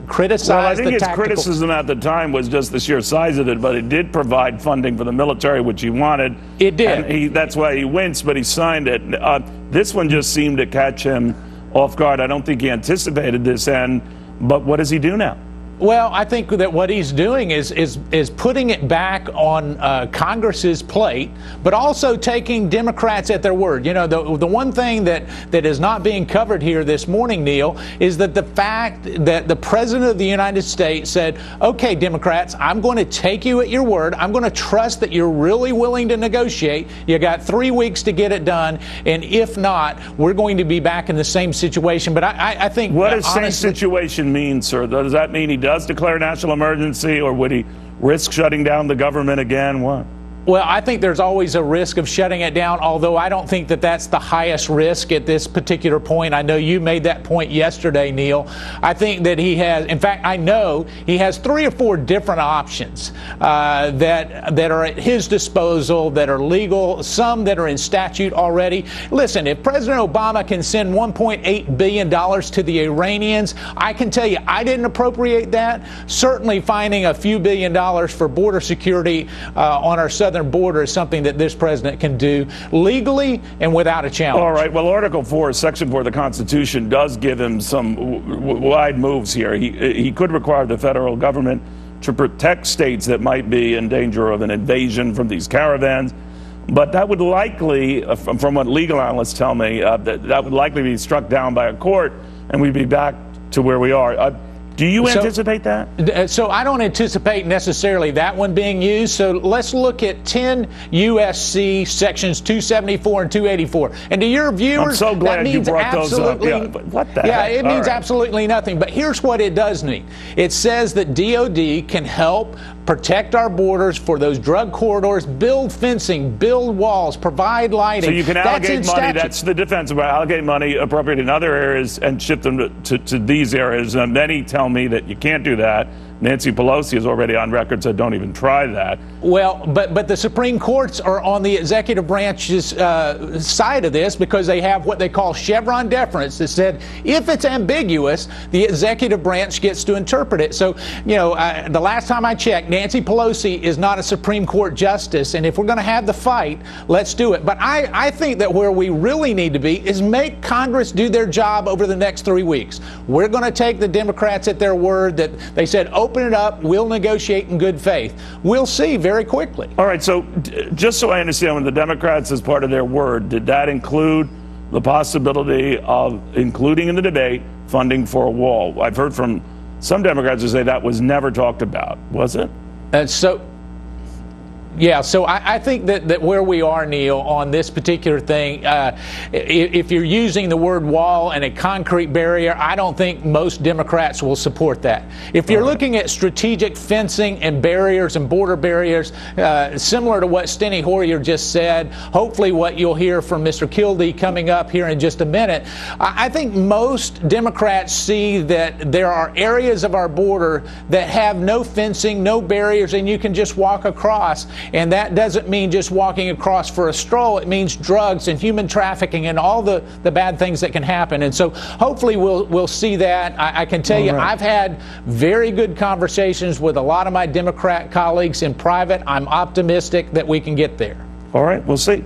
criticize well, I think the its tactical criticism at the time was just the sheer size of it, but it did provide funding for the military, which he wanted. It did. And that's why he winced, but he signed it. This one just seemed to catch him off guard. I don't think he anticipated this end, but what does he do now? Well, I think that what he's doing is putting it back on Congress's plate, but also taking Democrats at their word. You know, the one thing that is not being covered here this morning, Neil, is that the fact that the President of the United States said, okay, Democrats, I'm going to take you at your word. I'm going to trust that you're really willing to negotiate. You got 3 weeks to get it done. And if not, we're going to be back in the same situation. But I think what does same situation mean, sir? Does that mean he does declare national emergency, or would he risk shutting down the government again? What? Well, I think there's always a risk of shutting it down, although I don't think that that's the highest risk at this particular point. I know you made that point yesterday, Neil. I think that he has, in fact, I know he has 3 or 4 different options that are at his disposal, that are legal, some that are in statute already. Listen, if President Obama can send $1.8 billion to the Iranians, I can tell you I didn't appropriate that. Certainly finding a few $1 billion for border security on our southern border is something that this president can do legally and without a challenge. All right. Well, Article 4, Section 4 of the Constitution does give him some wide moves here. He could require the federal government to protect states that might be in danger of an invasion from these caravans. But that would likely, from what legal analysts tell me, that would likely be struck down by a court, and we'd be back to where we are. Do you anticipate that? So I don't anticipate necessarily that one being used. So let's look at 10 U.S.C. sections 274 and 284. And to your viewers, I'm so glad you brought those up. Yeah, but what the heck? Yeah, it means absolutely nothing. But here's what it does mean. It says that DOD can help protect our borders for those drug corridors, build fencing, build walls, provide lighting. So you can allocate money. That's the defense about allocate money appropriate in other areas and shift them to these areas. And many tell me that you can't do that. Nancy Pelosi is already on record, said don't even try that. Well, but the Supreme Courts are on the executive branch's side of this because they have what they call Chevron deference that said if it's ambiguous, the executive branch gets to interpret it. So, you know, the last time I checked, Nancy Pelosi is not a Supreme Court justice, and if we're going to have the fight, let's do it. But I think that where we really need to be is make Congress do their job over the next 3 weeks. We're going to take the Democrats at their word that they said open it up, we'll negotiate in good faith. We'll see very quickly. All right, so just so I understand, when the Democrats, as part of their word, did that include the possibility of including in the debate funding for a wall? I've heard from some Democrats who say that was never talked about. Was it? Yeah, so I think that where we are, Neil, on this particular thing, if you're using the word wall and a concrete barrier, I don't think most Democrats will support that. If you're looking at strategic fencing and barriers and border barriers, similar to what Steny Hoyer just said, hopefully what you'll hear from Mr. Kildee coming up here in just a minute, I think most Democrats see that there are areas of our border that have no fencing, no barriers, and you can just walk across. And that doesn't mean just walking across for a stroll. It means drugs and human trafficking and all the bad things that can happen. And so hopefully we'll see that. I can tell you, I've had very good conversations with a lot of my Democrat colleagues in private. I'm optimistic that we can get there. All right, we'll see.